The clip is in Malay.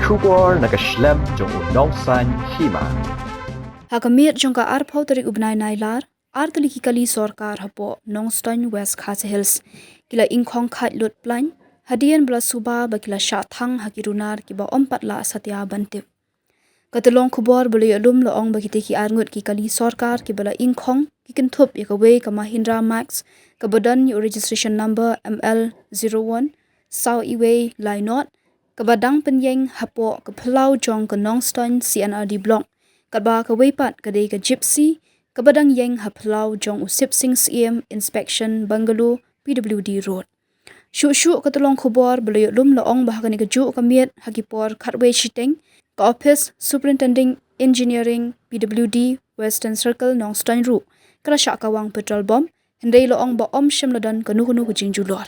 Kubor nakaslem jong unongsan Hima. Hakamir jong ka arpaw tarik ubnay nailar, artali kikali sorkar hapo Nongstoin West Khase Hills. Kila ingkong khat lut plan, hadian bela suba bakila Shah Thang hakirunar kiba 4 la satya bantip. Katalong kubor beli alum loong bagi teki arngut kikali sorkar kibala ingkong kikintup yakawe ka Mahindra Max kabadan yu registration number ML01 Sao Iwe Lainot kabadang penyeng hapo ke Pulau Jong ke Nongstoin CNRD block kaba ka weipat kadai ka gypsy kabadang yeng ha Pulau Jong usip sing CM inspection Bungalow PWD road. Syuk-syuk katulong kubor beli alum loong bahkan ikajuk kamiet hakipor katwe shiteng ka Ophis Superintending Engineering PWD Western Circle Nongstoin Ru kala Kawang Petrol bomb hendai loong ba om shimladan kanu-kanu kujing julor.